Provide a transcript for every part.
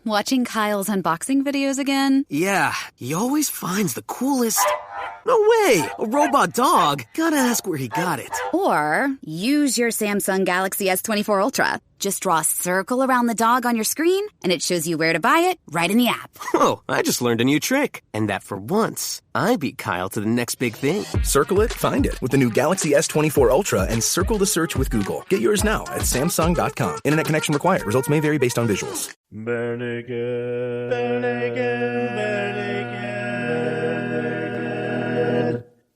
Watching Kyle's unboxing videos again? Yeah, he always finds the coolest... No way! A robot dog? Gotta ask where he got it. Or use your Samsung Galaxy S24 Ultra. Just draw a circle around the dog on your screen, and it shows you where to buy it right in the app. Whoa, I just learned a new trick. And that for once, I beat Kyle to the next big thing. Circle it, find it with the new Galaxy S24 Ultra and circle the search with Google. Get yours now at Samsung.com. Internet connection required. Results may vary based on visuals. Bare naked, bare naked, bare naked,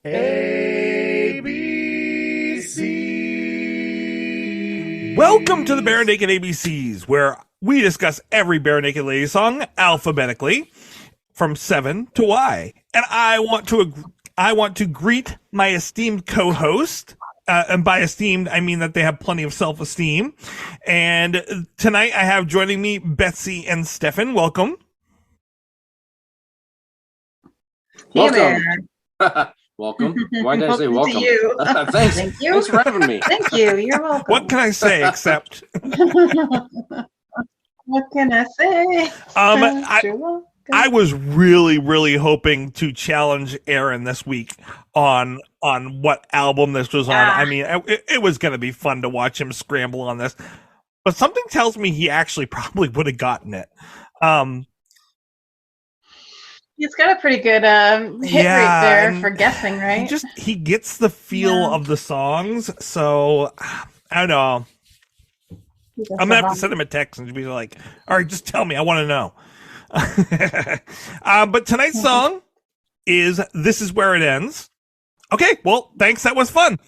ABC. Welcome to the Bare Naked ABCs, where we discuss every Bare Naked Lady song alphabetically from 7 to Y. And I want to greet my esteemed co-host. And by esteemed, I mean that they have plenty of self-esteem. And tonight I have joining me Betsy and Stefan. Welcome. Welcome. Welcome. Why did I say welcome? To you. Thanks. Thank you. Thanks for having me. Thank you. You're welcome. What can I say except? What can I say? I was really hoping to challenge Aaron this week on what album this was on. I mean, it was going to be fun to watch him scramble on this, but something tells me he actually probably would have gotten it. He's got a pretty good hit rate there for guessing, right? He gets the feel of the songs, so I don't know. I'm gonna have to send him a text and be like, "All right, just tell me. I want to know." But tonight's song is "This Is Where It Ends." Okay, well, thanks. That was fun.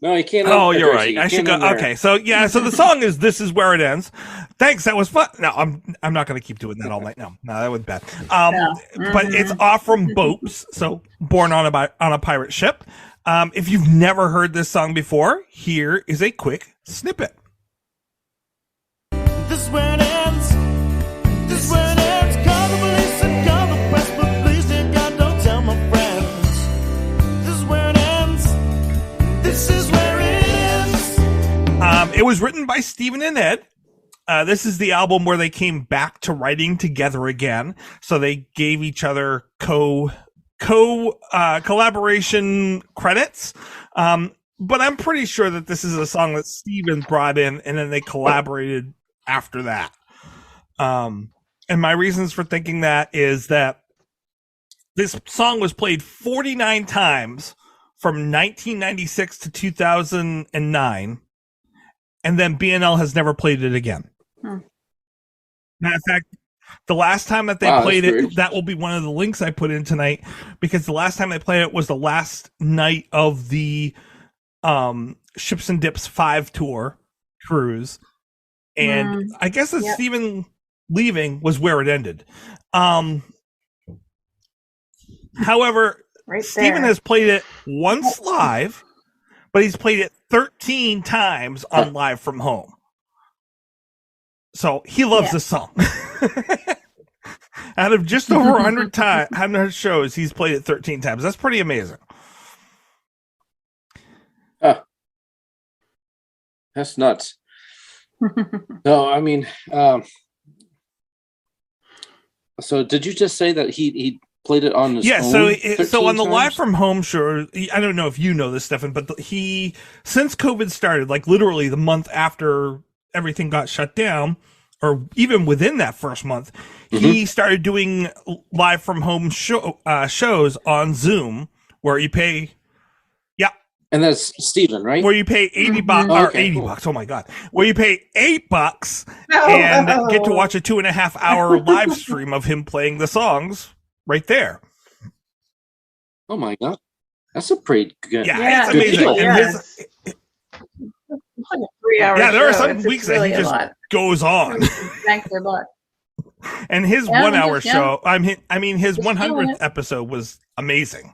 No, you can't. Oh, you're right. I should go. Okay, so the song is "This Is Where It Ends." Thanks. That was fun. No, I'm not going to keep doing that all night. No, that was bad. But it's off from BOAPS, so Born on a Pirate Ship. If you've never heard this song before, here is a quick snippet. This is where it ends. This is where it ends. Call the police and call the press, but please, dear God, don't tell my friends. This is where it ends. This is where it ends. It was written by Stephen and Ed. This is the album where they came back to writing together again. So they gave each other collaboration credits. But I'm pretty sure that this is a song that Steven brought in and then they collaborated after that. And my reasons for thinking that is that this song was played 49 times from 1996 to 2009. And then BNL has never played it again. Matter of fact, the last time that they played it, that will be one of the links I put in tonight, because the last time they played it was the last night of the Ships and Dips 5 tour cruise. And I guess that Steven leaving was where it ended. However, Steven has played it once live, but he's played it 13 times on Live from Home. So he loves this song. Out of just over 100 shows, he's played it 13 times. That's pretty amazing. That's nuts. No, I mean, so did you just say that he played it on his own? So on the Live from Home show, I don't know if you know this, Stefan, but since COVID started, like literally the month after everything got shut down, or even within that first month, he started doing Live from Home shows on Zoom where you pay. And that's Steven, right? Where you pay $80. Oh my God. Where you pay $8 and get to watch a 2.5 hour live stream of him playing the songs right there. Oh my God. That's a pretty good. Yeah, it's amazing. It's like a 3-hour show. There are some weeks that he just goes on. Thanks a lot. And his 1 hour show, I mean, his 100th episode was amazing.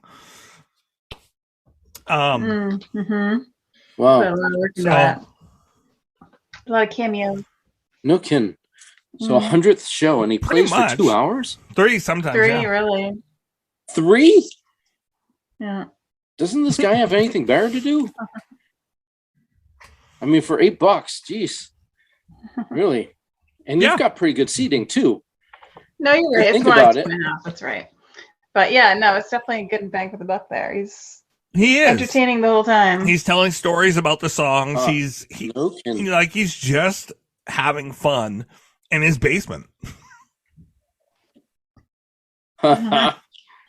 Wow. A lot of cameos. No kidding. So 100th show, and he plays for 2 hours? 3 sometimes. 3, really. 3? Yeah. Doesn't this guy have anything better to do? I mean, for $8, geez, really, and you've got pretty good seating too. No, you're right. It's more like 2.5. That's right. But yeah, no, it's definitely a good bang for the buck there. He is entertaining the whole time. He's telling stories about the songs. He's just having fun in his basement. I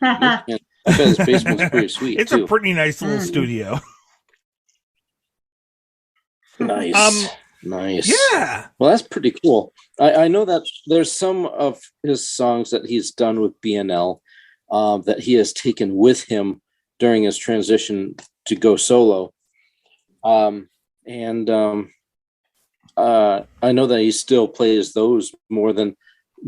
bet his basement's pretty sweet. It's a pretty nice little studio. Nice. Nice. Yeah. Well, that's pretty cool. I know that there's some of his songs that he's done with BNL that he has taken with him during his transition to go solo. I know that he still plays those more than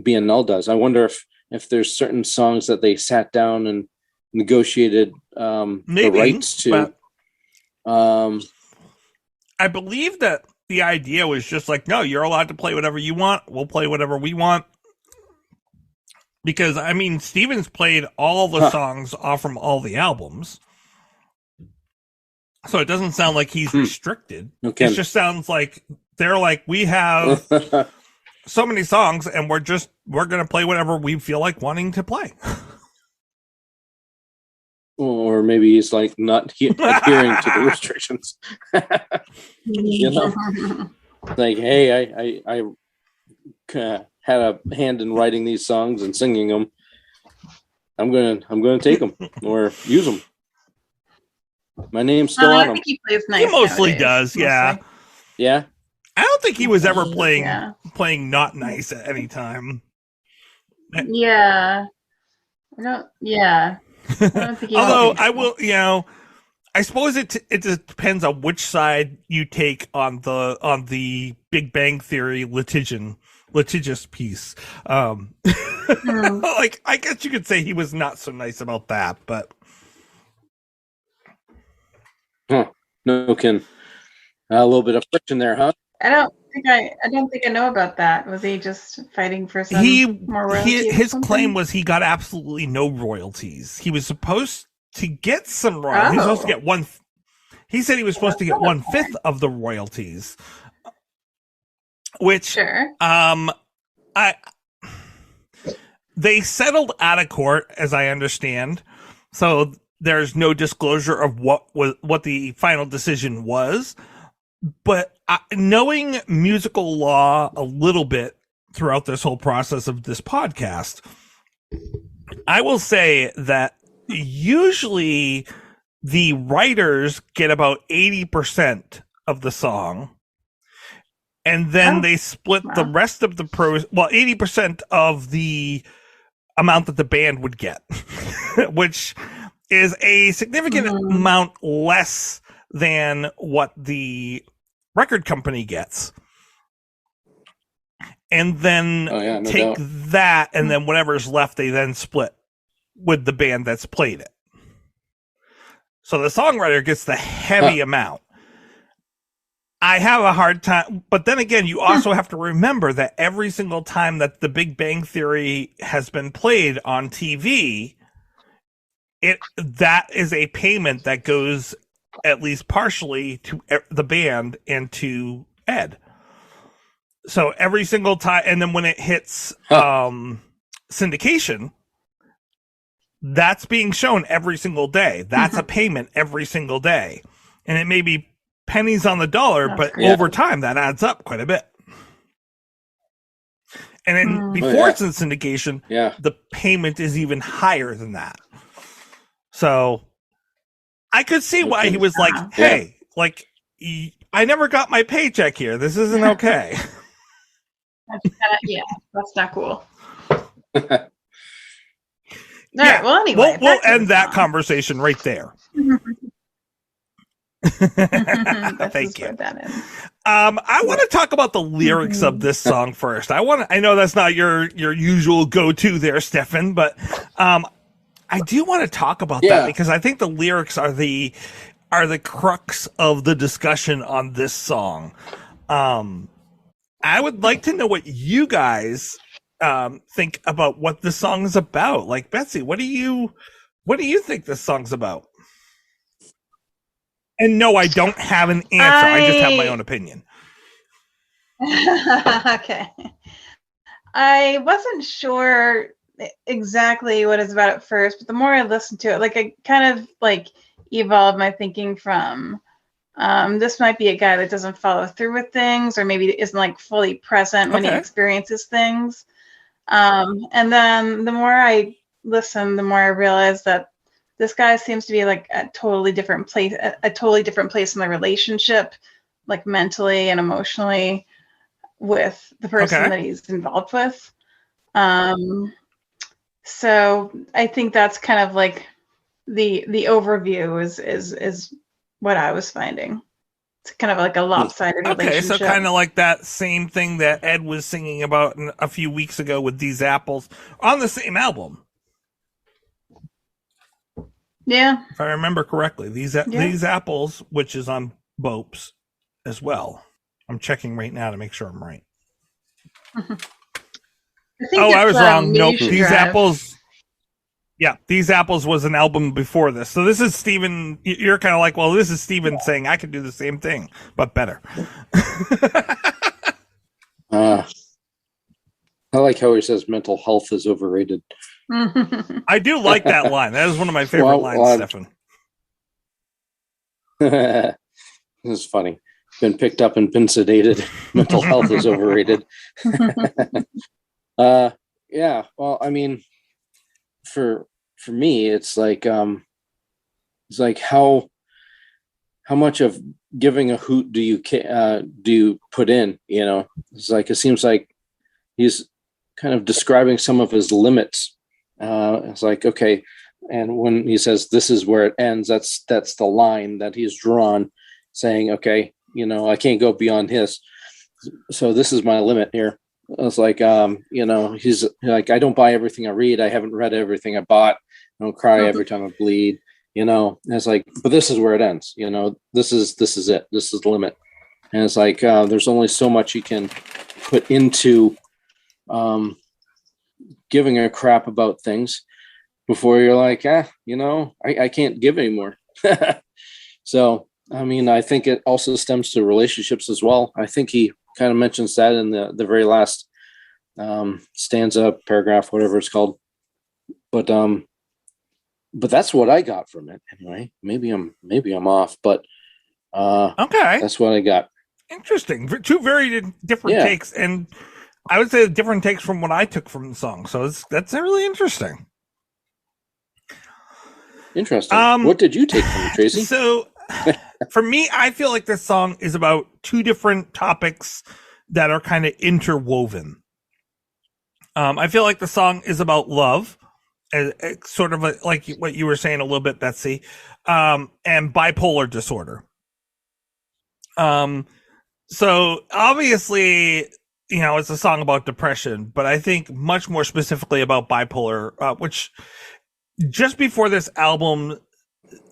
BNL does. I wonder if there's certain songs that they sat down and negotiated the rights to. I believe that the idea was just like, no, you're allowed to play whatever you want. We'll play whatever we want. Because, I mean, Steven's played all the songs off from all the albums. So it doesn't sound like he's restricted. Okay. It just sounds like they're like, we have so many songs and we're going to play whatever we feel like wanting to play. Or maybe he's like not adhering to the restrictions. You know, like, hey, I had a hand in writing these songs and singing them. I'm gonna take them or use them. My name's still on them. I think he plays nice. He mostly does, yeah. Yeah. I don't think he was ever playing not nice at any time. Yeah. Yeah. Although I will, I suppose it just depends on which side you take on the Big Bang Theory litigious piece. Like, I guess you could say he was not so nice about that, but no kidding. A little bit of friction there, huh? I don't think I know about that. Was he just fighting for some more royalties? His claim was he got absolutely no royalties. He was supposed to get some royalties. He was supposed to get one. He said he was supposed to get 1/5 of the royalties, which they settled out of court, as I understand. So there's no disclosure of what the final decision was. But knowing musical law a little bit throughout this whole process of this podcast, I will say that usually the writers get about 80% of the song, and then they split the rest of the 80% of the amount that the band would get, which is a significant amount less than what the record company gets. And then take that, and then whatever's left, they then split with the band that's played it. So the songwriter gets the heavy amount. I have a hard time, but then again, you also have to remember that every single time that the Big Bang Theory has been played on TV, that is a payment that goes at least partially to the band and to Ed. So every single time, and then when it hits syndication, that's being shown every single day. That's a payment every single day. And it may be pennies on the dollar, but over time that adds up quite a bit. And then before it's in syndication, the payment is even higher than that. So I could see why he was like, hey, like, I never got my paycheck here. This isn't okay. That's not cool. All right, well, anyway. We'll end that conversation right there. Thank you. I want to talk about the lyrics of this song first. I know that's not your usual go-to there, Stefan, but I do want to talk about that because I think the lyrics are the crux of the discussion on this song. I would like to know what you guys think about what the song is about. Like, Betsy, what do you think this song's about? And no, I don't have an answer. I just have my own opinion. Okay. I wasn't sure exactly what it's about at first, but the more I listened to it, like I kind of like evolved my thinking from this might be a guy that doesn't follow through with things, or maybe isn't like fully present when he experiences things. And then the more I listen, the more I realize that this guy seems to be like a totally different place in the relationship, like mentally and emotionally, with the person that he's involved with. So I think that's kind of like the overview is what I was finding. It's kind of like a lopsided relationship. So kind of like that same thing that Ed was singing about a few weeks ago with These Apples on the same album. Yeah. If I remember correctly, These Apples, which is on BOAPS as well. I'm checking right now to make sure I'm right. I was wrong. Nope. These Apples. Yeah, These Apples was an album before this. So this is Steven. You're kind of like, well, this is Steven saying I could do the same thing, but better. I like how he says mental health is overrated. I do like that line. That is one of my favorite lines, Stefan. This is funny. Been picked up and been sedated. Mental health is overrated. Yeah. Well, I mean, for me, it's like how much of giving a hoot do you put in? You know, it's like it seems like he's kind of describing some of his limits. It's like, okay, and when he says this is where it ends, that's the line that he's drawn, saying, okay, you know, I can't go beyond his, so this is my limit here. It's like, you know, he's like, I don't buy everything I read. I haven't read everything I bought. I don't cry every time I bleed. You know, and it's like, but this is where it ends. You know, this is it. This is the limit. And it's like, there's only so much you can put into giving a crap about things before you're like, you know, I can't give anymore. So, I mean, I think it also stems to relationships as well. I think he kind of mentions that in the very last stanza, paragraph, whatever it's called. But that's what I got from it anyway. Maybe I'm off, but okay, that's what I got. Interesting. Two very different takes, and I would say different takes from what I took from the song. So that's really interesting. Interesting. What did you take from it, Tracy? So for me, I feel like this song is about two different topics that are kind of interwoven. I feel like the song is about love, sort of like what you were saying a little bit, Betsy, and bipolar disorder. So obviously, you know, it's a song about depression, but I think much more specifically about bipolar, which just before this album,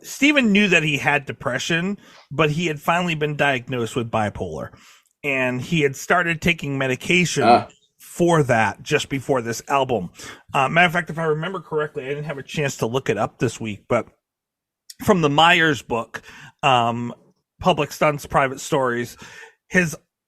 Steven knew that he had depression, but he had finally been diagnosed with bipolar, and he had started taking medication for that just before this album. Matter of fact, if I remember correctly, I didn't have a chance to look it up this week, but from the Myers book, Public Stunts, Private Stories,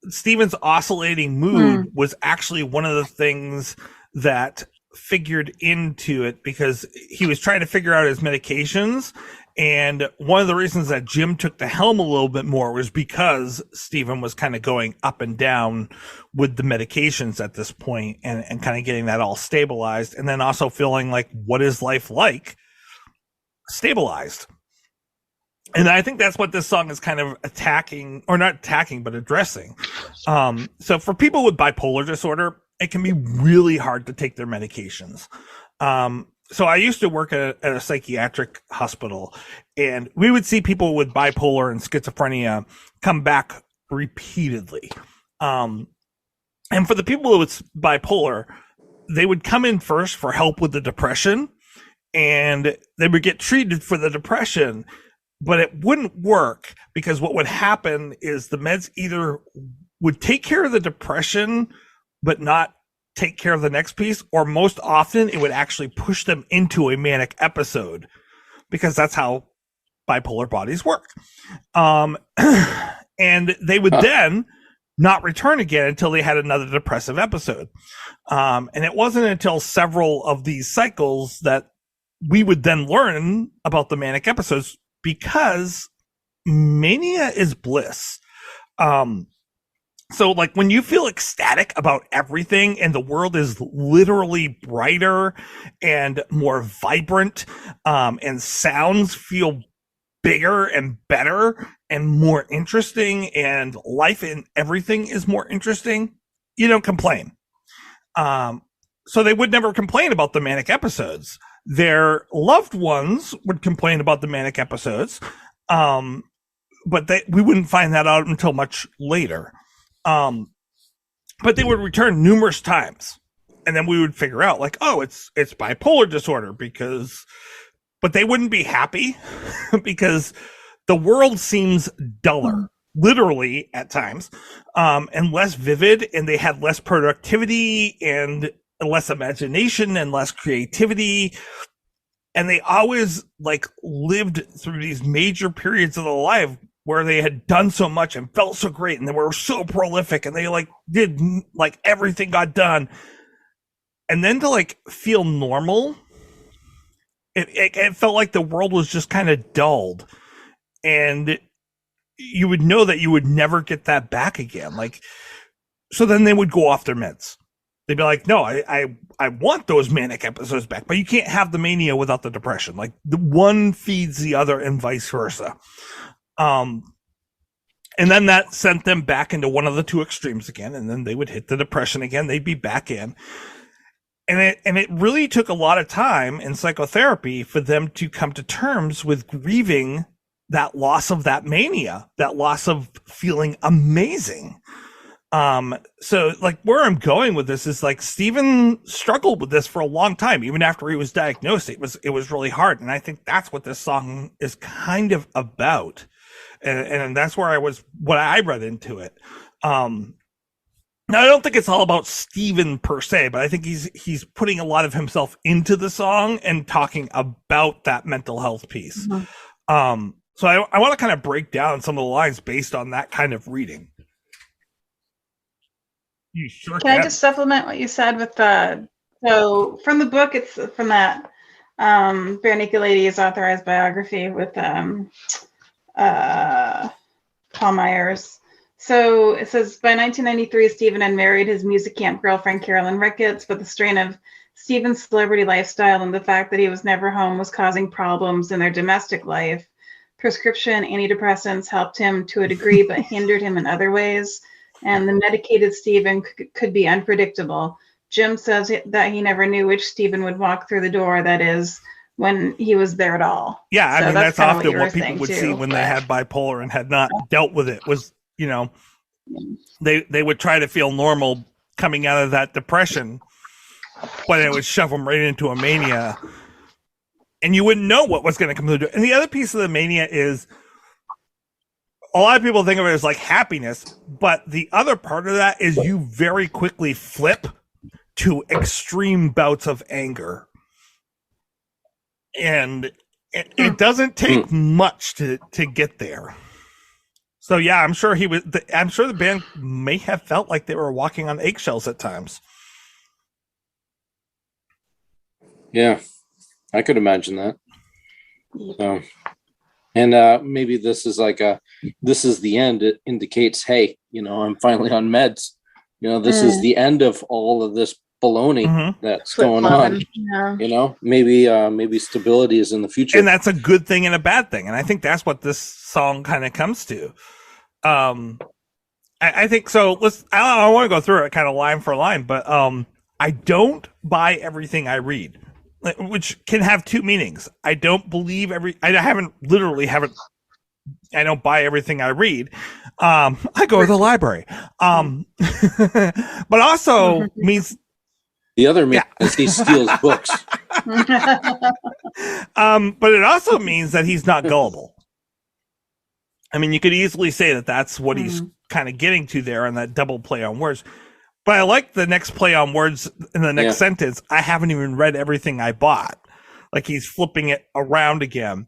Steven's oscillating mood was actually one of the things that figured into it, because he was trying to figure out his medications. And one of the reasons that Jim took the helm a little bit more was because Steven was kind of going up and down with the medications at this point, and kind of getting that all stabilized. And then also feeling like, what is life like? Stabilized. And I think that's what this song is kind of attacking, or not attacking, but addressing. So for people with bipolar disorder, it can be really hard to take their medications. So I used to work at a psychiatric hospital, and we would see people with bipolar and schizophrenia come back repeatedly. And for the people with bipolar, they would come in first for help with the depression, and they would get treated for the depression, but it wouldn't work, because what would happen is the meds either would take care of the depression, but not take care of the next piece, or most often it would actually push them into a manic episode, because that's how bipolar bodies work. And they would then not return again until they had another depressive episode. And it wasn't until several of these cycles that we would then learn about the manic episodes, because mania is bliss. So like when you feel ecstatic about everything and the world is literally brighter and more vibrant, and sounds feel bigger and better and more interesting, and life and everything is more interesting, you don't complain. So they would never complain about the manic episodes. Their loved ones would complain about the manic episodes, but we wouldn't find that out until much later. But they would return numerous times, and then we would figure out like, oh, it's bipolar disorder, but they wouldn't be happy because the world seems duller, literally at times, and less vivid, and they had less productivity and less imagination and less creativity. And they always like lived through these major periods of their life where they had done so much and felt so great, and they were so prolific, and they like did like everything got done. And then to like feel normal, it felt like the world was just kind of dulled, and you would know that you would never get that back again. Like, so then they would go off their meds. They'd be like, no, I want those manic episodes back, but you can't have the mania without the depression. Like the one feeds the other and vice versa. And then that sent them back into one of the two extremes again. And then they would hit the depression again. They'd be back in. And it really took a lot of time in psychotherapy for them to come to terms with grieving that loss of that mania, that loss of feeling amazing. So like where I'm going with this is like Stephen struggled with this for a long time. Even after he was diagnosed, it was really hard. And I think that's what this song is kind of about. And that's where what I read into it. Now I don't think it's all about Stephen per se, but I think he's putting a lot of himself into the song and talking about that mental health piece. Mm-hmm. So I want to kind of break down some of the lines based on that kind of reading. You sure can. I just supplement what you said with so from the book, it's from that Bare Naked Ladies authorized biography with Paul Myers. So it says, by 1993, Stephen had married his music camp girlfriend, Carolyn Ricketts, but the strain of Stephen's celebrity lifestyle and the fact that he was never home was causing problems in their domestic life. Prescription antidepressants helped him to a degree, but hindered him in other ways. And the medicated Stephen could be unpredictable. Jim says that he never knew which Stephen would walk through the door, that is, when he was there at all. Yeah, I mean, that's often what people would see when they had bipolar and had not dealt with it was, you know, they would try to feel normal coming out of that depression, but it would shove them right into a mania. And you wouldn't know what was going to come through. And the other piece of the mania is, a lot of people think of it as like happiness, but the other part of that is you very quickly flip to extreme bouts of anger. And it doesn't take much to get there. So yeah, I'm sure the band may have felt like they were walking on eggshells at times. Yeah, I could imagine that. So, and maybe this is like this is the end. It indicates, hey, you know, I'm finally on meds. You know, this is the end of all of this baloney that's going on. Yeah. You know, maybe stability is in the future, and that's a good thing and a bad thing. And I think that's what this song kind of comes to. I think so. I want to go through it kind of line for line, but I don't buy everything I read, which can have two meanings. I don't believe I don't buy everything I read. I go to the library. But also means the other means he steals books. But it also means that he's not gullible. I mean, you could easily say that that's what he's kind of getting to there on that double play on words. But I like the next play on words in the next sentence. I haven't even read everything I bought. Like he's flipping it around again.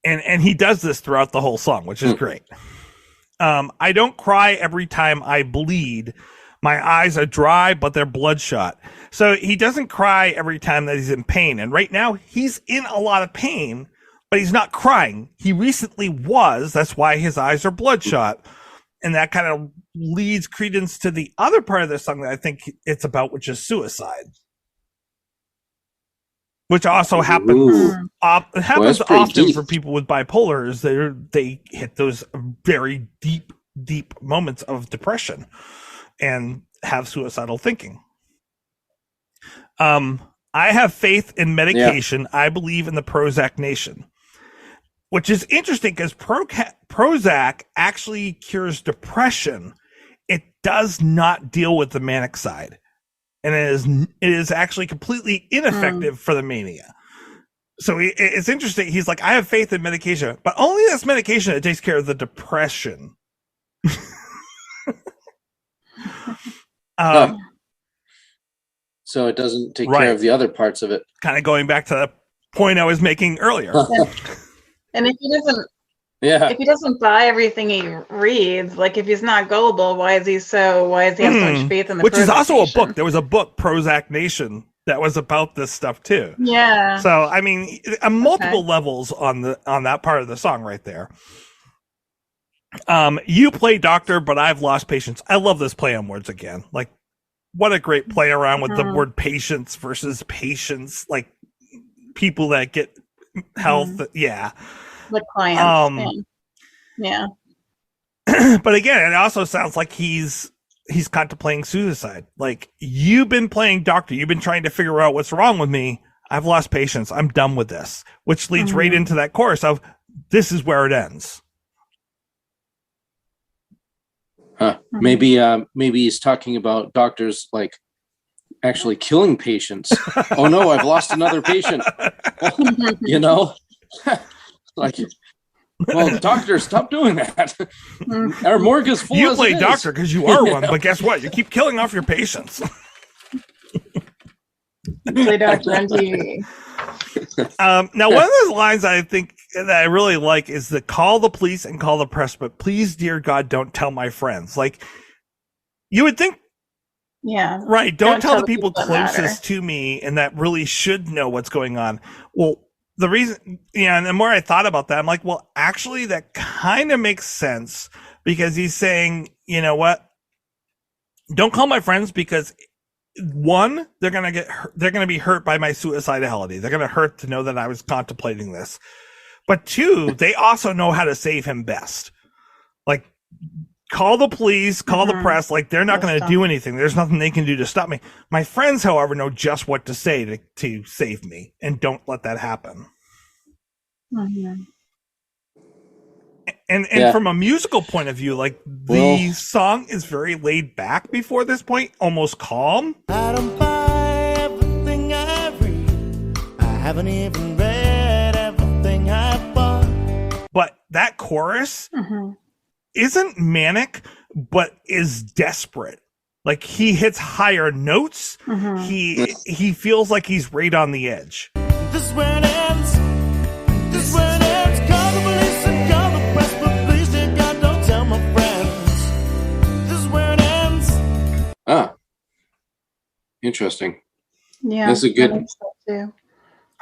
And he does this throughout the whole song, which is great. I don't cry every time I bleed. My eyes are dry, but they're bloodshot. So he doesn't cry every time that he's in pain. And right now he's in a lot of pain, but he's not crying. He recently was. That's why his eyes are bloodshot. And that kind of leads credence to the other part of the song that I think it's about, which is suicide. Which also happens often deep for people with bipolar, is they hit those very deep moments of depression and have suicidal thinking. I have faith in medication. Yeah. I believe in the Prozac Nation, which is interesting because Prozac actually cures depression. It does not deal with the manic side. And it is actually completely ineffective for the mania. So it's interesting. He's like, I have faith in medication, but only this medication that takes care of the depression. So it doesn't take care of the other parts of it. Kind of going back to the point I was making earlier. And if he doesn't buy everything he reads, like if he's not gullible, why does he have so much faith in the Which Prozac is also Nation? a book. There was a book, Prozac Nation, that was about this stuff too. Yeah. So I mean, multiple levels on that part of the song right there. You play doctor, but I've lost patience. I love this play on words again. Like, what a great play around with the word patience versus patients, like people that get health. Yeah. The clients. Yeah. But again, it also sounds like he's contemplating suicide. Like, you've been playing doctor. You've been trying to figure out what's wrong with me. I've lost patience. I'm done with this, which leads right into that chorus of this is where it ends. Huh. Maybe he's talking about doctors like actually killing patients. Oh no, I've lost another patient. You know, like, well, doctor, stop doing that. Our morgue is full. You play doctor because you are one, but guess what? You keep killing off your patients. Play doctor on TV. Now, one of those lines I think that I really like is the call the police and call the press, but please, dear God, don't tell my friends. Like, you would think, yeah, right? Don't tell the people closest to me and that really should know what's going on. Well, the reason, and the more I thought about that, I'm like, well, actually, that kind of makes sense because he's saying, you know what? Don't call my friends because, one, they're going to be hurt by my suicidality. They're going to hurt to know that I was contemplating this. But two, they also know how to save him best. Like, call the police, call the press. Like, they're not going to do anything. There's nothing they can do to stop me. My friends, however, know just what to say to save me, and don't let that happen. And from a musical point of view, like, the song is very laid back before this point, almost calm. I don't buy everything I read. I haven't even read everything I bought. But that chorus isn't manic, but is desperate. Like, he hits higher notes. He feels like he's right on the edge. This is where it ends. This is where it ends. Call the police and call the press, but please, dear God, don't tell my friends. This is where it ends. Ah, interesting. Yeah, that's a good.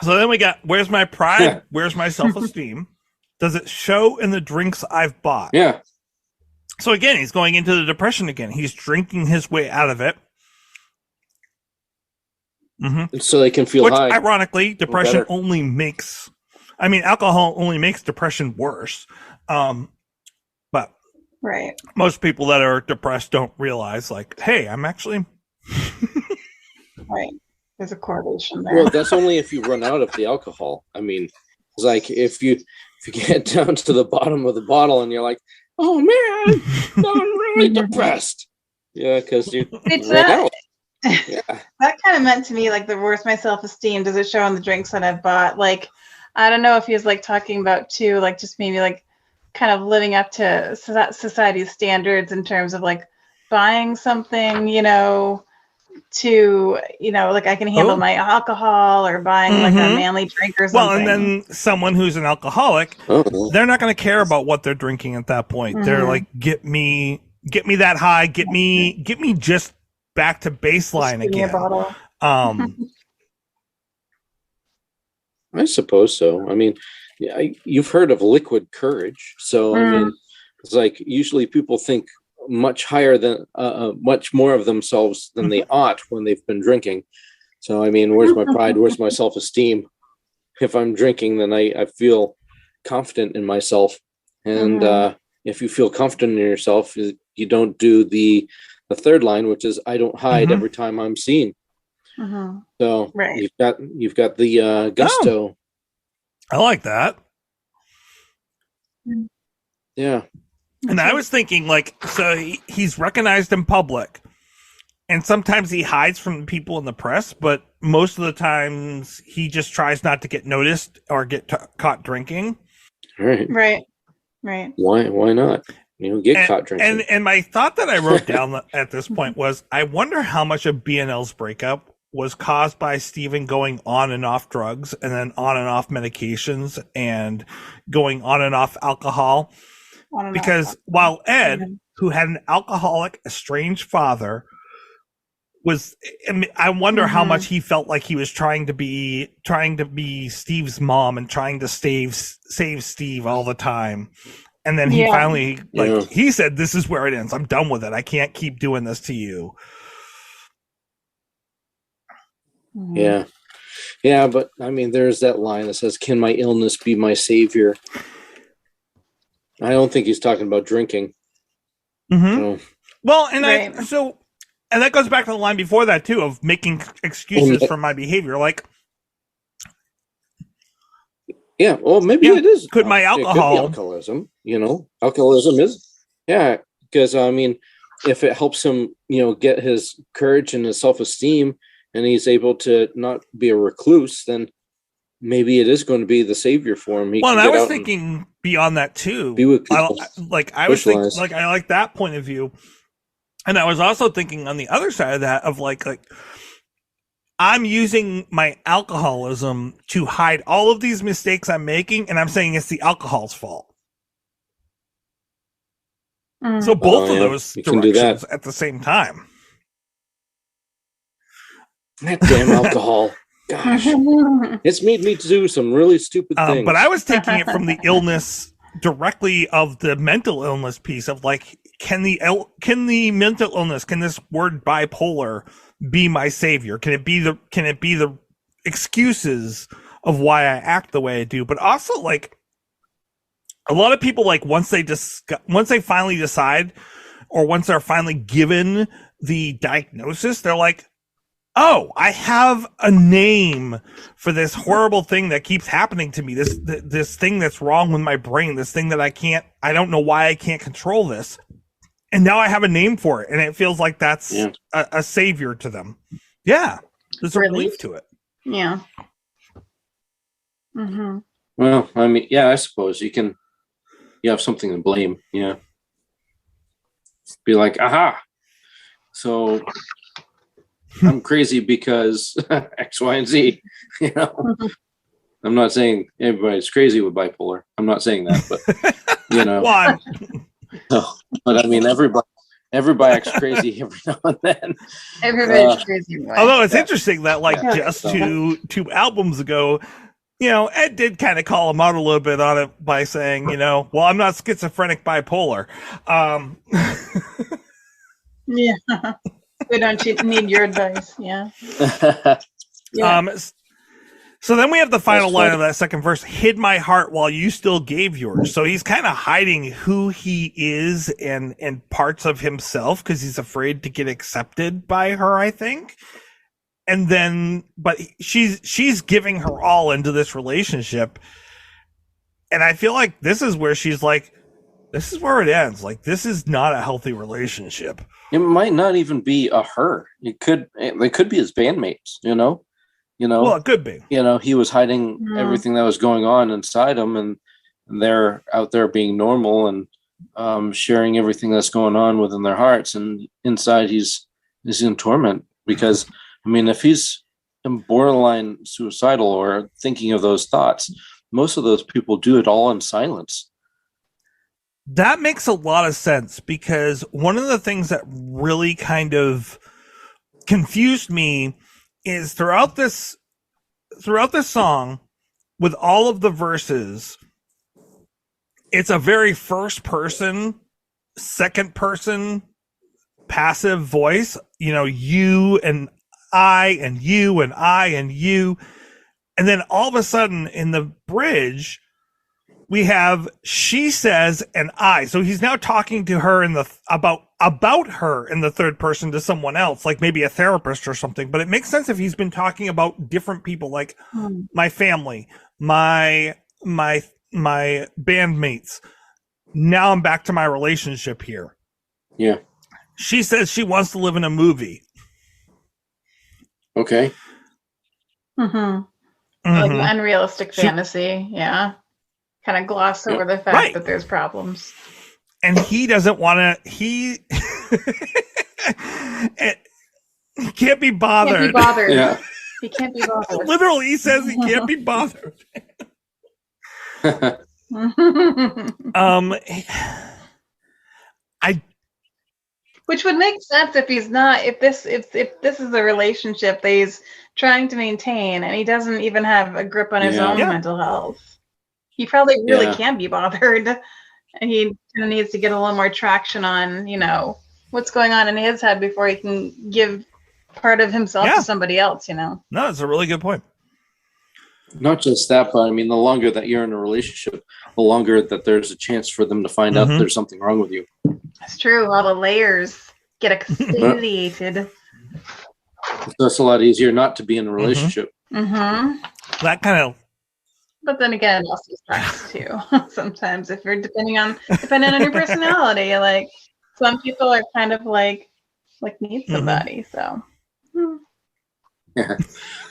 So then we got, where's my pride? Where's my self-esteem? Does it show in the drinks I've bought? Yeah. So again, he's going into the depression again. He's drinking his way out of it. So they can feel Which, high. ironically, depression only makes, alcohol only makes depression worse. But most people that are depressed don't realize, like, hey, I'm actually... Right. There's a correlation there. Well, that's only if you run out of the alcohol. I mean, it's like if you get down to the bottom of the bottle and you're like, oh man, I'm really depressed. Yeah, because you ran out. Yeah. That kind of meant to me, like, the worst my self-esteem, does it show on the drinks that I've bought? Like, I don't know if he was like talking about too, like, just maybe like kind of living up to society's standards in terms of like buying something, you know, to, like I can handle my alcohol or buying like a manly drink or something. Well, and then someone who's an alcoholic, they're not going to care about what they're drinking at that point. They're like, get me that high, get me just back to baseline Just give me a again. bottle. I suppose so. I mean, you've heard of liquid courage. So, I mean, it's like usually people think much higher than, much more of themselves than they ought when they've been drinking. So, I mean, where's my pride? Where's my self-esteem? If I'm drinking, then I feel confident in myself. And if you feel confident in yourself, you don't do the third line, which is I don't hide every time I'm seen. So you've got the gusto. Oh, I like that. Yeah. And I was thinking, like, so he's recognized in public, and sometimes he hides from people in the press, but most of the times he just tries not to get noticed or get caught drinking. Right. Why not? Get caught drinking. And my thought that I wrote down at this point was, I wonder how much of BNL's breakup was caused by Steven going on and off drugs and then on and off medications and going on and off alcohol. Because while Ed, who had an alcoholic, estranged father, I wonder how much he felt like he was trying to be Steve's mom and trying to save Steve all the time. And then he finally, he said, this is where it ends. I'm done with it. I can't keep doing this to you. Yeah. But I mean, there's that line that says, can my illness be my savior? I don't think he's talking about drinking. So. Well, and and that goes back to the line before that too, of making excuses for my behavior. Like, well, maybe it is. Could my alcohol? It could be alcoholism. Alcoholism is, because I mean, if it helps him, get his courage and his self-esteem, and he's able to not be a recluse, then maybe it is going to be the savior for him. And I was thinking beyond that too. I like that point of view. And I was also thinking on the other side of that of like I'm using my alcoholism to hide all of these mistakes I'm making, and I'm saying it's the alcohol's fault. So both of those directions at the same time. That damn alcohol. Gosh. It's made me do some really stupid things. But I was taking it from the illness directly of the mental illness piece of like, can the mental illness, can this word bipolar be my savior? Can it be the excuses of why I act the way I do? But also, like, a lot of people, like, once they finally decide, or once they're finally given the diagnosis, they're like, oh, I have a name for this horrible thing that keeps happening to me. This thing that's wrong with my brain, this thing that I don't know why I can't control this. And now I have a name for it. And it feels like that's a savior to them. Yeah. There's a relief to it. Yeah. Well, I mean, I suppose you have something to blame. Yeah. Be like, aha. So I'm crazy because X, Y, and Z. I'm not saying everybody's crazy with bipolar. I'm not saying that, but Why? No, but I mean, everybody acts crazy every now and then. Everybody's crazy. Although it's interesting that, like, just two albums ago, Ed did kind of call him out a little bit on it by saying, well, I'm not schizophrenic, bipolar. Yeah. We don't need your advice. Yeah. So then we have the final line of that second verse, hid my heart while you still gave yours. So he's kind of hiding who he is and parts of himself because he's afraid to get accepted by her, I think. And then, but she's giving her all into this relationship. And I feel like this is where she's like, this is where it ends. Like, this is not a healthy relationship. It might not even be a her. They could be his bandmates, Well, it could be. He was hiding everything that was going on inside him, and they're out there being normal and sharing everything that's going on within their hearts. And inside, he's in torment. Because, I mean, if he's borderline suicidal or thinking of those thoughts, most of those people do it all in silence. That makes a lot of sense, because one of the things that really kind of confused me is throughout this song, with all of the verses, it's a very first person, second person, passive voice. You know, you and I and you and I and you. And then all of a sudden in the bridge, we have she says and I. So he's now talking to her about her in the third person to someone else, like maybe a therapist or something. But it makes sense if he's been talking about different people, like my family, my bandmates. Now I'm back to my relationship here. Yeah. She says she wants to live in a movie. Okay. Like an unrealistic fantasy. Yeah. Kind of gloss over the fact that there's problems. And he doesn't want to, he can't be bothered. Yeah. He can't be bothered. Literally, he says he can't be bothered. Which would make sense if he's not, if this is a relationship that he's trying to maintain and he doesn't even have a grip on his own mental health. He probably really can't be bothered. And he kind of needs to get a little more traction on, you know, what's going on in his head before he can give part of himself to somebody else, you know? No, it's a really good point. Not just that, but I mean, the longer that you're in a relationship, the longer that there's a chance for them to find out there's something wrong with you. That's true. All the layers get exfoliated. That's a lot easier not to be in a relationship. That kind of. But then again, it also sucks too. Sometimes if you're depending on your personality, like some people are kind of like need somebody. So. Yeah.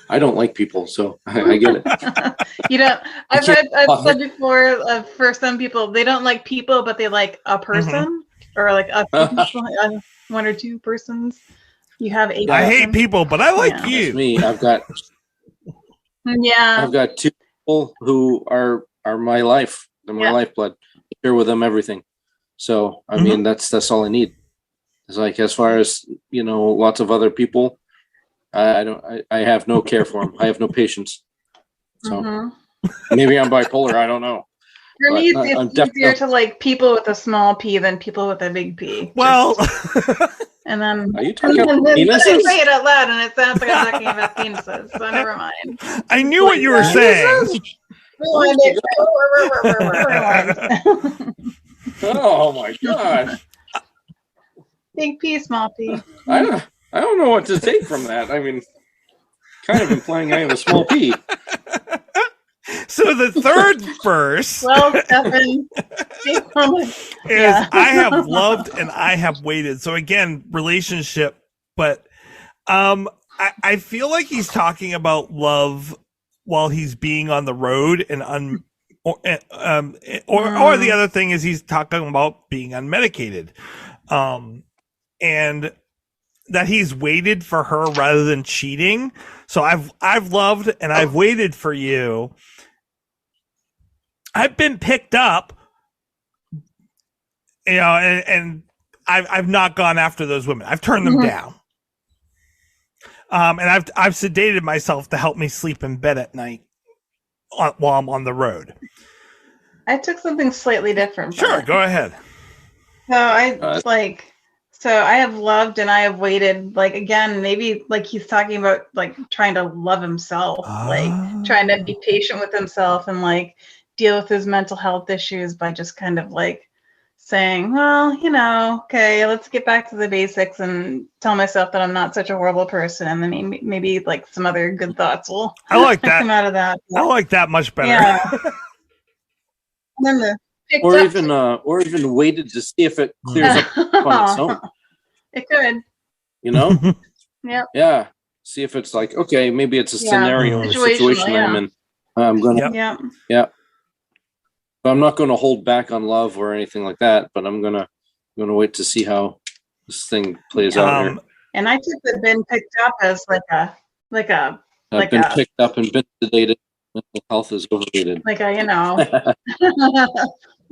I don't like people, so I get it. You don't. I've said before, for some people, they don't like people, but they like a person or like a one or two persons. You have a. I hate people, but I like you. That's me. I've got. I've got two people who are my life. They're my lifeblood. I share with them everything. So I mean, that's all I need. It's like, as far as, you know, lots of other people, I have no care for them. I have no patience. So maybe I'm bipolar. I don't know. For me, it's easier to like people with a small p than people with a big P. Well, and then are you talking about penises? I say it out loud, and it sounds like I'm talking about penises. So never mind. I knew what you were saying. Oh my god! Big P, small P. I don't know what to take from that. I mean, kind of implying I have a small P. So the third verse Stefan, is I have loved and I have waited. So again, relationship, but I feel like he's talking about love while he's being on the road and or the other thing is he's talking about being unmedicated, and that he's waited for her rather than cheating. So I've loved and I've waited for you. I've been picked up, you know, and I've not gone after those women. I've turned them down. And I've sedated myself to help me sleep in bed at night while I'm on the road. I took something slightly different. Sure, go ahead. So I have loved and I have waited, like, again, maybe like he's talking about like trying to love himself, like trying to be patient with himself and like deal with his mental health issues by just kind of like saying, well, you know, okay, let's get back to the basics and tell myself that I'm not such a horrible person. And then maybe like some other good thoughts will come out of that. I like that much better. Yeah. And then or even waited to see if it clears up on its own. It could. You know? Yeah. Yeah. See if it's like, okay, maybe it's a scenario or a situation I'm in. I'm gonna But I'm not gonna hold back on love or anything like that, but I'm gonna wait to see how this thing plays out here. And I took the been picked up as like a I've been picked up and been sedated. Mental health is overrated. like a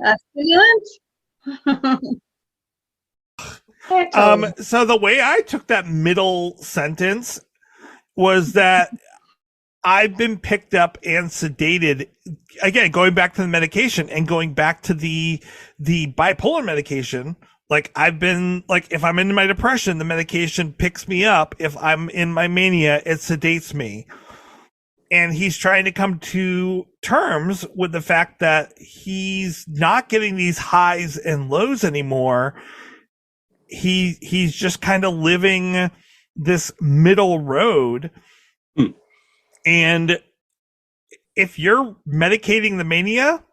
a stimulant. So the way I took that middle sentence was that I've been picked up and sedated. Again, going back to the medication and going back to the bipolar medication. Like I've been like, if I'm in my depression, the medication picks me up. If I'm in my mania, it sedates me. And he's trying to come to terms with the fact that he's not getting these highs and lows anymore. He's just kind of living this middle road. And if you're medicating the mania,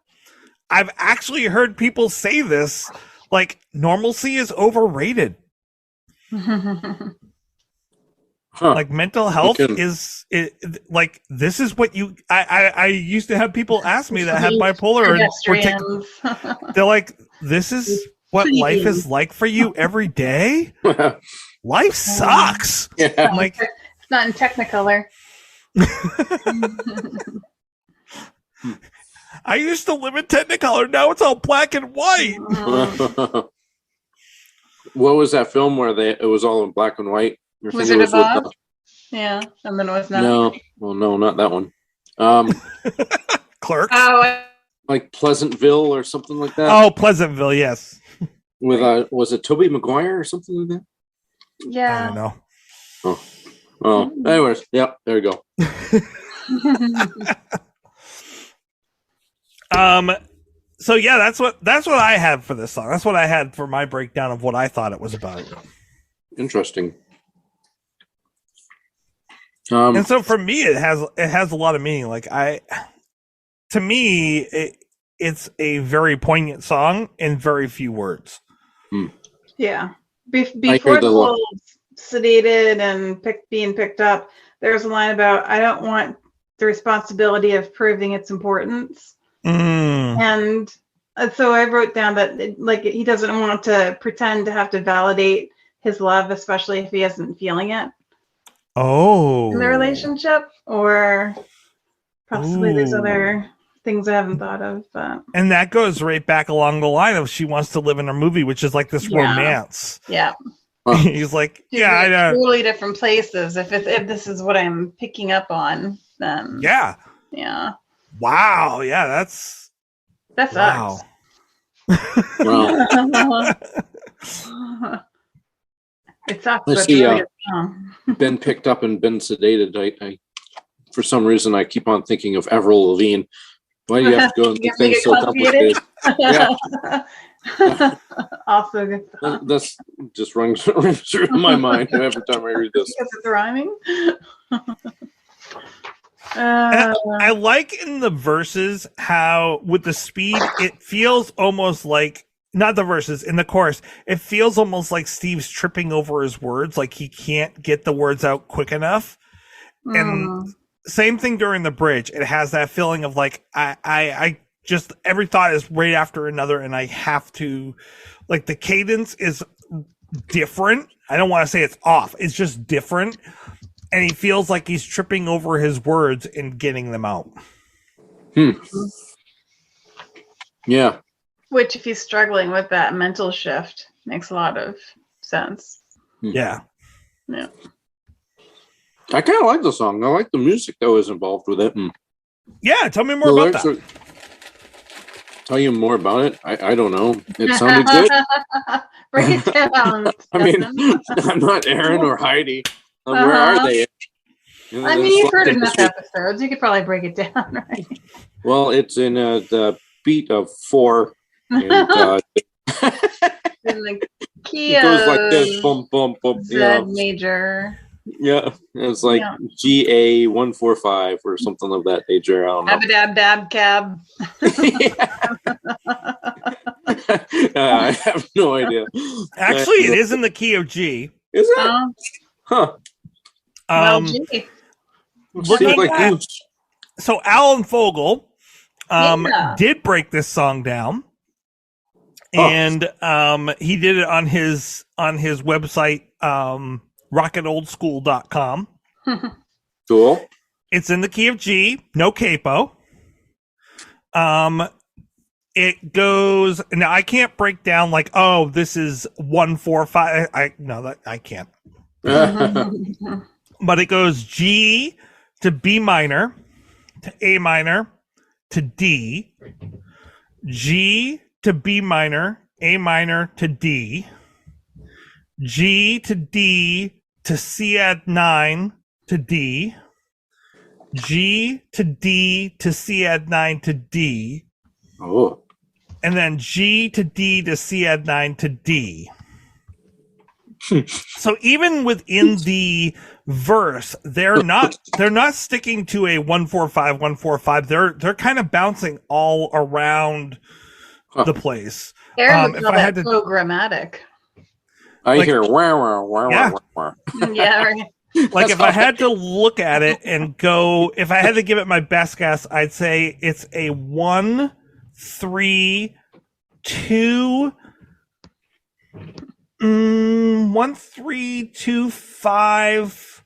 I've actually heard people say this, like normalcy is overrated. Like mental health is like, this is what you, I used to have people ask me that had bipolar and they're like, this is what life is like for you every day. Life sucks. I'm like, it's not in Technicolor. I used to live in Technicolor. Now it's all black and white. What was that film where it was all in black and white? Wizard of Oz? Yeah, and then it was not. No, well, no, not that one. Clerks. Oh, Like Pleasantville or something like that. Oh, Pleasantville, yes. With was it Tobey Maguire or something like that? yeah. I don't know. Oh, anyways, yep, there you go. So yeah, that's what I had for this song. That's what I had for my breakdown of what I thought it was about. Interesting. And so for me, it has a lot of meaning. Like to me, it's a very poignant song in very few words. Yeah. Before the whole sedated and being picked up, there's a line about, I don't want the responsibility of proving its importance. And so I wrote down that he doesn't want to pretend to have to validate his love, especially if he isn't feeling it. Oh. In the relationship, or possibly there's other things I haven't thought of. But. And that goes right back along the line of she wants to live in her movie, which is like this romance. Yeah. He's like, I know. Totally different places. If this is what I'm picking up on, then yeah. Wow. Yeah, that sucks. Wow. It sucks. I see. Been picked up and been sedated. I for some reason I keep on thinking of Avril Lavigne. Why do you have to go and do things so complicated? Yeah. Also good stuff. That's just rings through my mind every time I read this. Because it's rhyming. I like in the verses how with the speed it feels almost like, not the verses, in the chorus, it feels almost like Steve's tripping over his words, like he can't get the words out quick enough. And same thing during the bridge. It has that feeling of like, I just, every thought is right after another, and I have to, like, the cadence is different. I don't want to say it's off. It's just different. And he feels like he's tripping over his words and getting them out. Yeah. Which, if he's struggling with that mental shift, makes a lot of sense. Yeah. Yeah. I kind of like the song. I like the music that was involved with it. Yeah, tell me more about that. Tell you more about it? I don't know. It sounded good. Break it down. I mean, I'm not Aaron or Heidi. Where are they? I mean, you've heard enough episodes. You could probably break it down, right? Well, it's in the beat of 4. And, in the key it goes like this, boom, boom, boom. Z major. Yeah, it's like GA 145 or something of that nature. I don't know. Abadab dab cab. I have no idea. Actually, it is in the key of G. Is it? Huh. G. Looking like that, so Alan Fogel did break this song down. And he did it on his website rocketoldschool.com. Cool. It's in the key of G, no capo. It goes now. I can't break down like, oh, this is 1-4-5. I can't. But it goes G to B minor to A minor to D, G to B minor, A minor to D, G to D to C add 9 to D, G to D to C add 9 to D. Oh. And then G to D to C add 9 to D. So even within the verse, they're not sticking to a 1-4-5, 1-4-5. They're kind of bouncing all around the place. Aaron would call that programmatic. I hear wow, wow, wow, yeah. wow, wow. Yeah, right. Like if I had to look at it and go, if I had to give it my best guess, I'd say it's a 1-3-2 1-3-2-5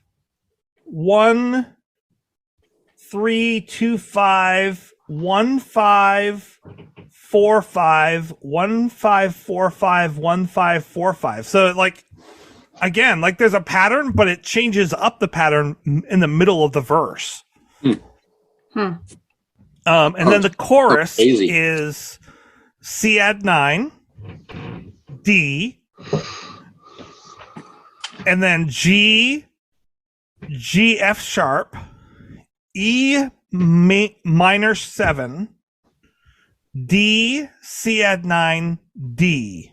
1-3-2-5 1-5-4-5 1-5-4-5 1-5-4-5. So like again, like there's a pattern, but it changes up the pattern in the middle of the verse. And then the chorus is C add 9, D, and then G, F sharp, E minor 7, D, C add 9, D.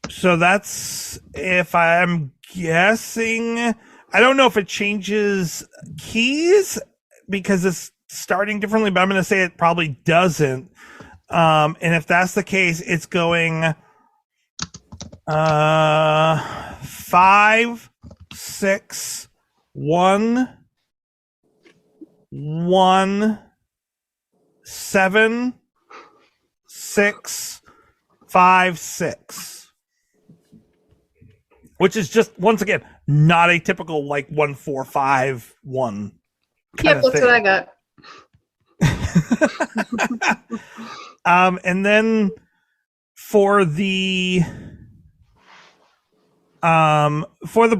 So that's, if I'm guessing, I don't know if it changes keys because it's starting differently, but I'm going to say it probably doesn't. And if that's the case, it's going 5, 6, 1, 1, 7, 6, 5, 6. Which is just, once again, not a typical like 1-4-5-1 kind of that's thing. what I got. And then for the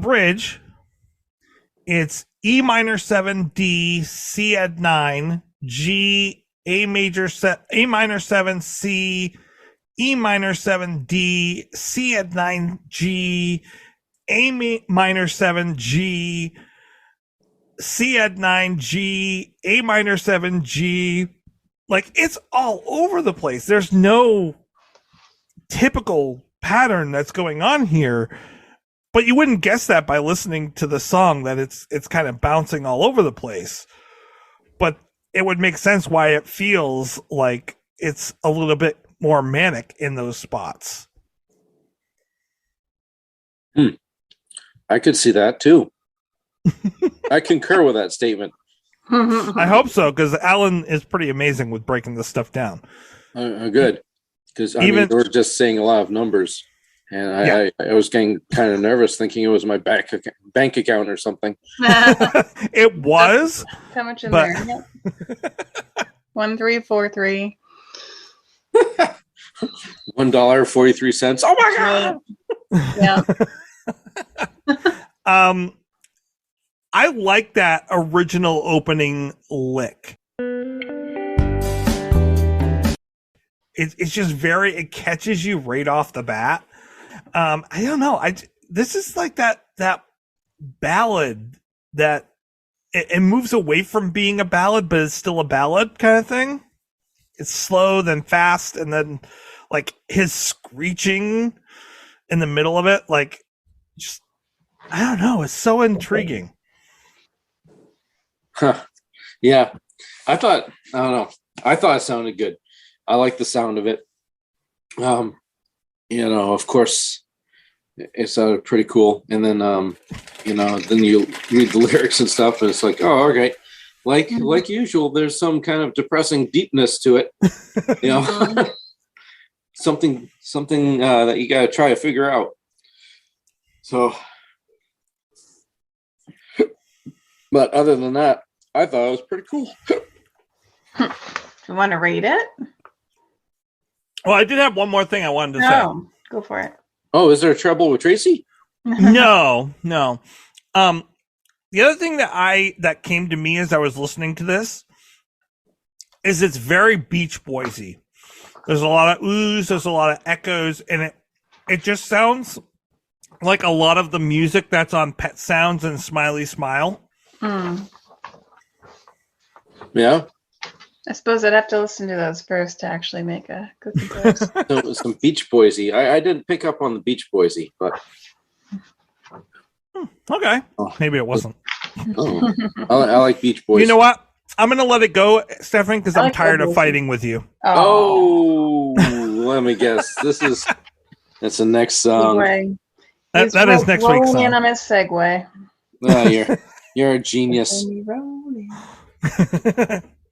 bridge, it's E minor 7, D, C add 9, G, A minor 7, C, E minor 7, D, C add 9, G, A minor 7, G, C add 9, G, A minor 7, G. Like, it's all over the place. There's no typical pattern that's going on here, but you wouldn't guess that by listening to the song, that it's kind of bouncing all over the place. But it would make sense why it feels like it's a little bit more manic in those spots. I could see that too. I concur with that statement. I hope so, because Alan is pretty amazing with breaking this stuff down. Good, because I mean, we're just saying a lot of numbers, and I was getting kind of nervous, thinking it was my bank account or something. It was. How much in there? Yep. 1343. $1.43. Oh my god! Yeah. I like that original opening lick. It's just it catches you right off the bat. I don't know. This is like that ballad that it moves away from being a ballad, but it's still a ballad kind of thing. It's slow, then fast, and then like his screeching in the middle of it, like just, I don't know. It's so intriguing. Yeah, I don't know. I thought it sounded good. I like the sound of it. Of course, it sounded pretty cool. And then, then you read the lyrics and stuff, and it's like, oh, okay. Like usual, there's some kind of depressing deepness to it. something that you got to try to figure out. So, but other than that, I thought it was pretty cool. You want to rate it? Well, I did have one more thing I wanted to say. No, go for it. Oh, is there trouble with Tracy? No. The other thing that came to me as I was listening to this is it's very Beach Boysy. There's a lot of oohs, there's a lot of echoes, and it just sounds like a lot of the music that's on Pet Sounds and Smiley Smile. Yeah. I suppose I'd have to listen to those first to actually make a good comparison. So it was some Beach Boysy. I didn't pick up on the Beach Boysy, but Okay. Maybe it wasn't. I like Beach Boys. You know what? I'm going to let it go, Stefan, because I'm like tired of Boysy. fighting with you. Oh, let me guess. That's the next song. Segue. That is next week's rolling in song. on his segue. Oh, you're a genius.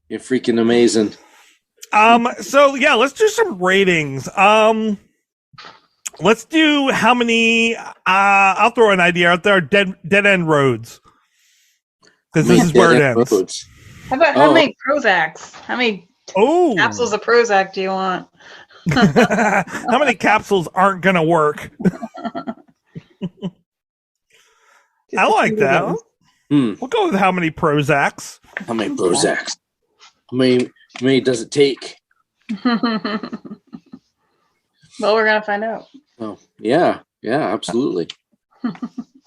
You're freaking amazing. So yeah, let's do some ratings. Let's do how many, I'll throw an idea out there, dead end roads. Because this is where it ends. Roads. How about how many Prozacs? How many Oh, capsules of Prozac do you want? how many capsules aren't going to work? I like that. We'll go with how many Prozacs. How many Prozacs? How many does it take? Well, we're gonna find out. Oh, yeah, absolutely. Hold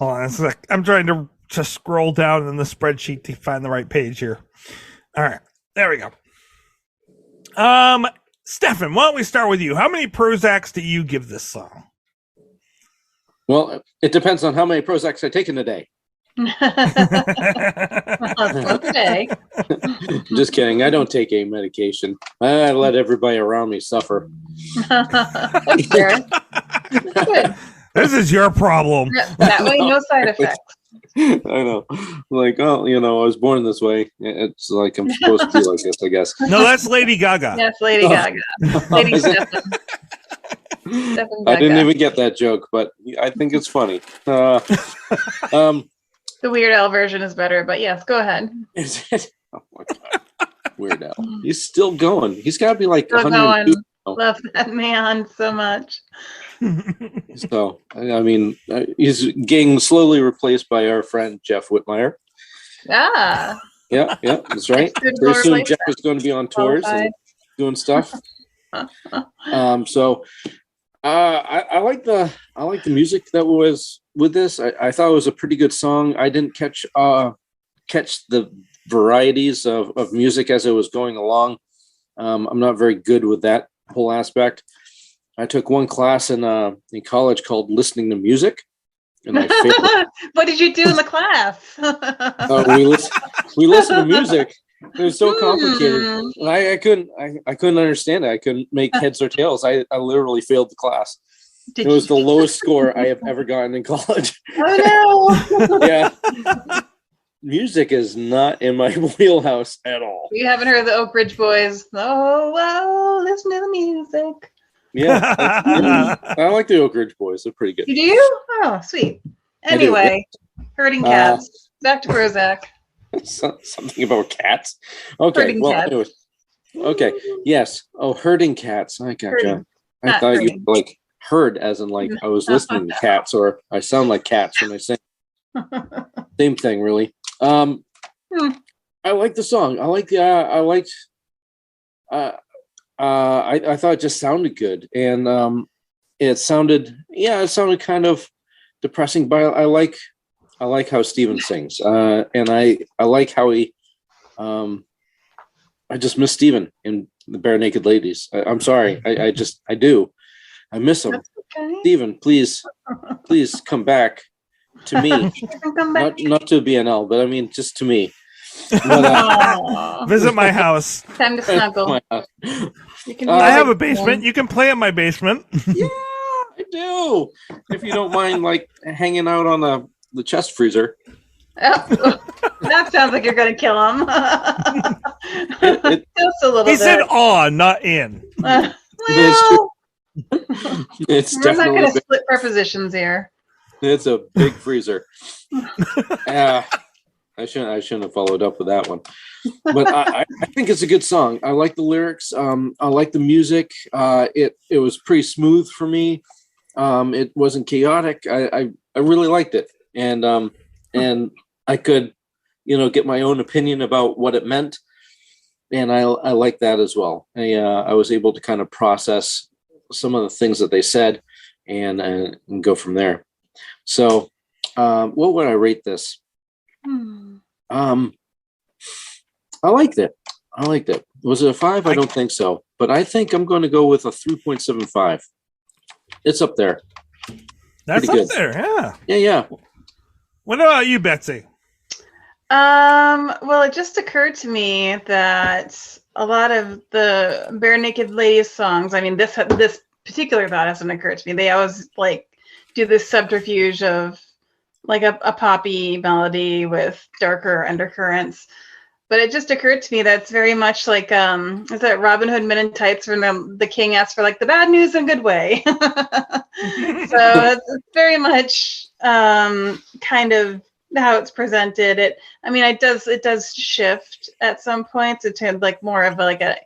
on a sec. I'm trying to scroll down in the spreadsheet to find the right page here. All right, there we go. Stefan, why don't we start with you? How many Prozacs do you give this song? Well, it depends on how many Prozacs I take in a day. Okay. Just kidding. I don't take any medication. I let everybody around me suffer. That's fair. Good. This is your problem. That way, no side effects. I know. Like, oh, I was born this way. It's like I'm supposed to be like this, I guess. No, that's Lady Gaga. Yes, Lady Gaga. Lady Is it? Stefan. Stefan I didn't Gaga. even get that joke, but I think it's funny. The Weird Al version is better, but yes, go ahead. Is it? Oh my god, Weird Al. He's still going. He's got to be like Still 102. going. Love that man so much. So, I mean, he's getting slowly replaced by our friend Jeff Whitmire. Ah, Yeah, that's right. Good Very to soon, replace Jeff that. is going to be on tours and Qualified. doing stuff. So, I like the music that was with this. I thought it was a pretty good song. I didn't catch the varieties of music as it was going along. I'm not very good with that whole aspect. I took one class in college called listening to music, and I failed. what did you do in the class? We listened to music. It was so complicated. And I couldn't understand it. I couldn't make heads or tails. I literally failed the class. It was the lowest score I have ever gotten in college. Oh no! Yeah. Music is not in my wheelhouse at all. You haven't heard the Oak Ridge Boys. Oh, well, listen to the music. Yeah. I like the Oak Ridge Boys. They're pretty good. You do? Oh, sweet. I do, Anyway, herding cats. Back to Prozac. Something about cats. Okay. Herding Well, cats. anyways. Okay. Yes. Oh, herding cats. I gotcha. Herding, I not thought herding. you like heard as in like I was listening to cats, or I sound like cats when I sing. Same thing, really. I like the song. I thought it just sounded good, and it sounded kind of depressing, but I like how Steven sings, and I like how he. I just miss Steven in the Bare Naked Ladies. I'm sorry, I do. I miss him. That's okay. Steven, please come back to me. Come back. Not to BNL, but I mean just to me. But, Aw. Visit my house. Time to snuggle. my house. You can I have a like basement. You can play in my basement. Yeah, I do. If you don't mind, like hanging out on the chest freezer. Oh, that sounds like you're gonna kill him. Just a little He bit. said on, not in. Well, It's we're not definitely gonna split prepositions here. It's a big freezer. I shouldn't have followed up with that one. But I think it's a good song. I like the lyrics. I like the music. It was pretty smooth for me. It wasn't chaotic. I really liked it. And I could, get my own opinion about what it meant. And I like that as well. I was able to kind of process some of the things that they said and go from there. So what would I rate this? I liked it. Was it a 5? I don't think so. But I think I'm going to go with a 3.75. It's up there. That's Pretty up good. there, yeah. Yeah. What about you, Betsy? Well, it just occurred to me that a lot of the Bare Naked Ladies songs, I mean, this particular thought hasn't occurred to me. They always do this subterfuge of a poppy melody with darker undercurrents. But it just occurred to me that it's very much like is that Robin Hood Men in Tights when the king asks for the bad news in a good way. So it's very much kind of how it's presented. It does shift at some points into more of a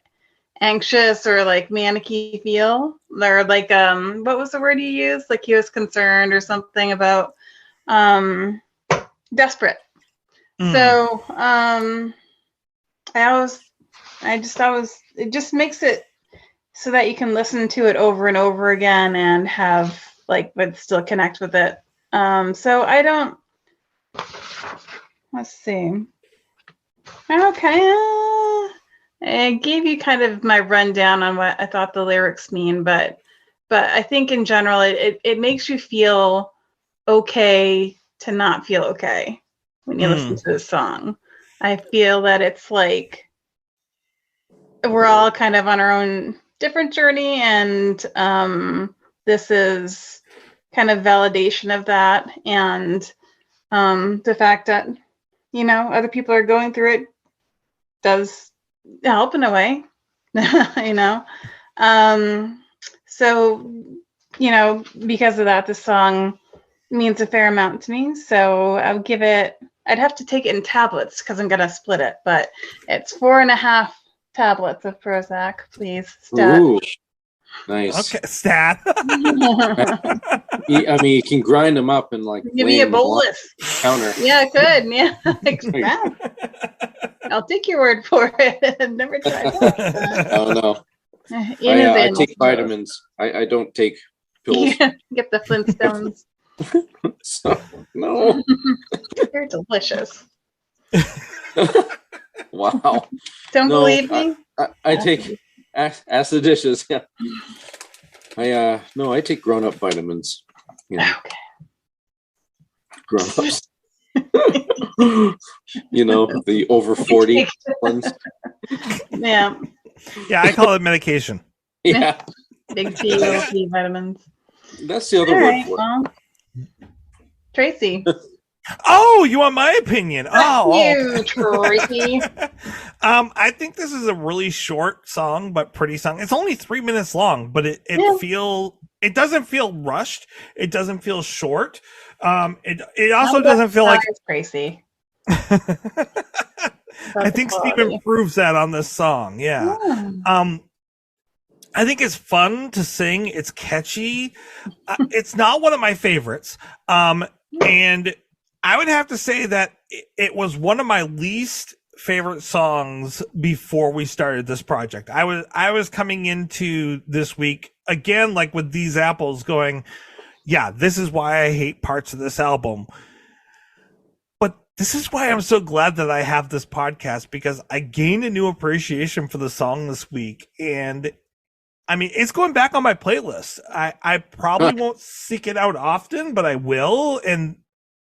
anxious or manicky feel, or what was the word you used? He was concerned or something about desperate. So it just makes it so that you can listen to it over and over again and have but still connect with it. So I don't. Let's see. Okay. I gave you kind of my rundown on what I thought the lyrics mean, but I think in general it makes you feel okay to not feel okay when you listen to this song. I feel that it's we're all kind of on our own different journey, and this is kind of validation of that, and the fact that other people are going through it does help in a way. So because of that, this song means a fair amount to me. So I'd have to take it in tablets because I'm gonna split it, but it's 4.5 tablets of Prozac, please. Stat. Ooh, nice. Okay, stat. You can grind them up and Give me a bolus counter. Yeah, I could. Yeah, I'll take your word for it. I've never tried that. Oh no. I take vitamins. I don't take pills. Get the Flintstones. So, no. They're delicious. Wow. Don't believe me? I take acidious. Yeah. I take grown-up vitamins. Okay. Grown-ups. The over 40 ones. Yeah. Yeah, I call it medication. Yeah. Big T, little T vitamins. That's the other word for it. Well, Tracy. Oh, you want my opinion? You, Tracy. I think this is a really short song, but pretty song. It's only 3 minutes long, but it doesn't feel rushed. It doesn't feel short. It also doesn't feel like Tracy. I think Stephen proves that on this song. Yeah. I think it's fun to sing. It's catchy. It's not one of my favorites. And I would have to say that it was one of my least favorite songs before we started this project. I was coming into this week again, with These Apples, going, yeah, this is why I hate parts of this album. But this is why I'm so glad that I have this podcast, because I gained a new appreciation for the song this week. And it's going back on my playlist. I probably won't seek it out often, but I will. And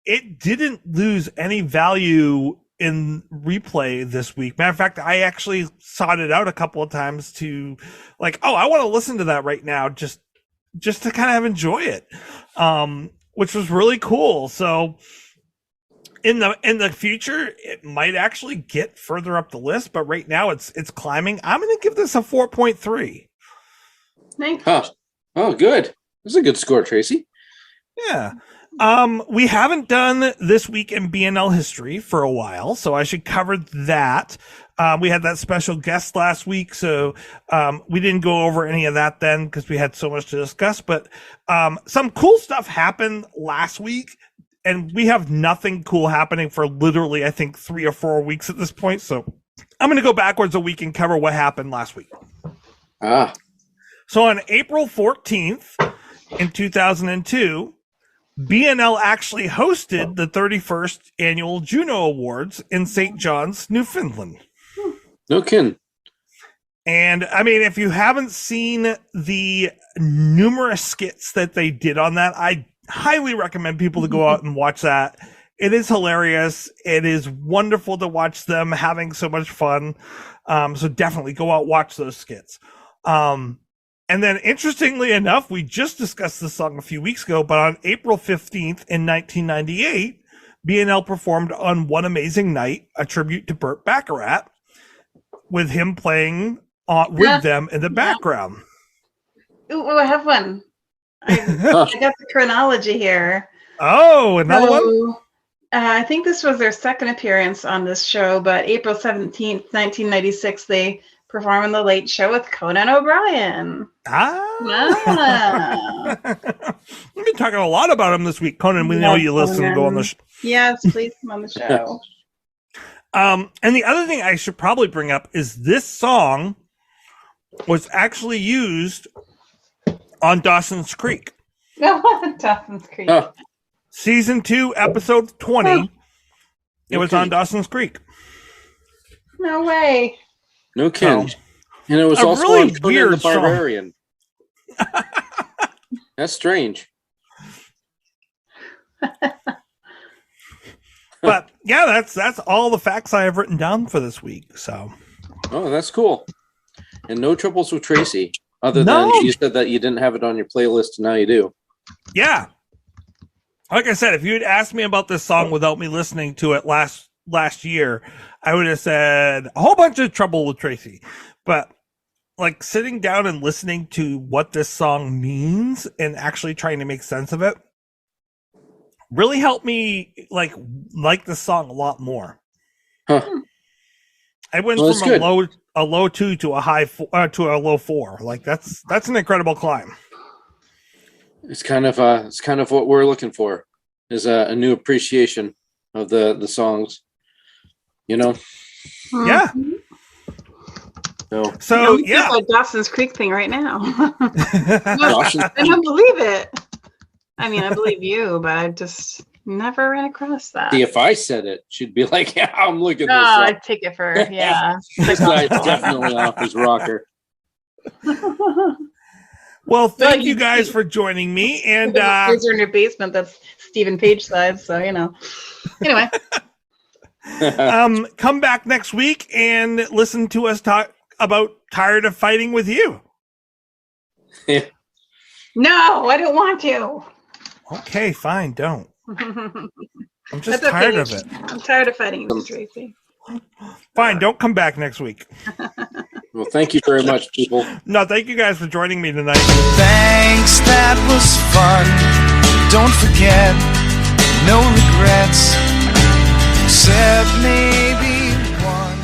it didn't lose any value in replay this week. Matter of fact, I actually sought it out a couple of times to I want to listen to that right now, just to kind of enjoy it, which was really cool. So in the future, it might actually get further up the list, but right now it's climbing. I'm going to give this a 4.3. Nice. Huh. Oh, good. That's a good score, Tracy. Yeah. We haven't done This Week in BNL History for a while, so I should cover that. We had that special guest last week, so we didn't go over any of that then because we had so much to discuss. But some cool stuff happened last week, and we have nothing cool happening for literally, I think, 3 or 4 weeks at this point. So I'm going to go backwards a week and cover what happened last week. So on April 14th in 2002, BNL actually hosted the 31st annual Juno Awards in St. John's, Newfoundland. No kidding. And I mean, if you haven't seen the numerous skits that they did on that, I highly recommend people to go out and watch that. It is hilarious. It is wonderful to watch them having so much fun. So definitely go out, watch those skits. And then, interestingly enough, we just discussed this song a few weeks ago, but on April 15th in 1998, BNL performed on One Amazing Night, a tribute to Burt Bacharach, with him playing with them in the background. Ooh, I have one. I got the chronology here. Oh, another one? I think this was their second appearance on this show, but April 17th, 1996, they perform on The Late Show with Conan O'Brien. We've been talking a lot about him this week. Conan, we know you listen and go on the show. Yes, please come on the show. And the other thing I should probably bring up is this song was actually used on Dawson's Creek. Dawson's Creek. Season 2, episode 20. It was on Dawson's Creek. No way. No kidding. And it was also really on Conan weird the Barbarian. That's strange. But yeah, that's all the facts I have written down for this week. So, oh, that's cool. And no troubles with Tracy, other than you said that you didn't have it on your playlist, and now you do. Yeah, like I said, if you had asked me about this song without me listening to it last year, I would have said a whole bunch of trouble with Tracy. But like sitting down and listening to what this song means and actually trying to make sense of it really helped me like the song a lot more. Huh. I went from a low 2 to a high 4, to a low 4. Like that's an incredible climb. It's kind of what we're looking for, is a new appreciation of the songs. You know? Yeah. So yeah, a Dawson's Creek thing right now. I don't believe it. I mean, I believe you, but I just never ran across that. See, if I said it, she'd be like, "Yeah, I'm looking." No, I'd take it for This guy's definitely off his rocker. Well, thank you guys for joining me. And kids are in your basement. That's Stephen Page size, so you know. Anyway. Come back next week and listen to us talk about Tired of Fighting with You. Yeah. No, I don't want to. Okay, fine, don't. I'm just That's tired okay. of it. I'm tired of fighting with Tracy. Fine, don't come back next week. Well, thank you very much, people. No, thank you guys for joining me tonight. Thanks, that was fun. Don't forget, no regrets, except maybe one.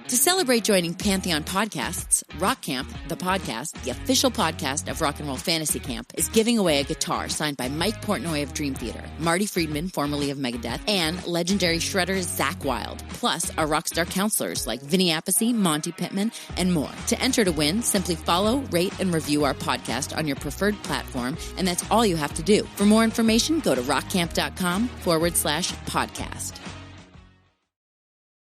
To celebrate joining Pantheon Podcasts, Rock Camp, the podcast, the official podcast of Rock and Roll Fantasy Camp, is giving away a guitar signed by Mike Portnoy of Dream Theater, Marty Friedman, formerly of Megadeth, and legendary shredder Zakk Wylde, plus our rockstar counselors like Vinny Appice, Monty Pittman, and more. To enter to win, simply follow, rate, and review our podcast on your preferred platform, and that's all you have to do. For more information, go to rockcamp.com/podcast.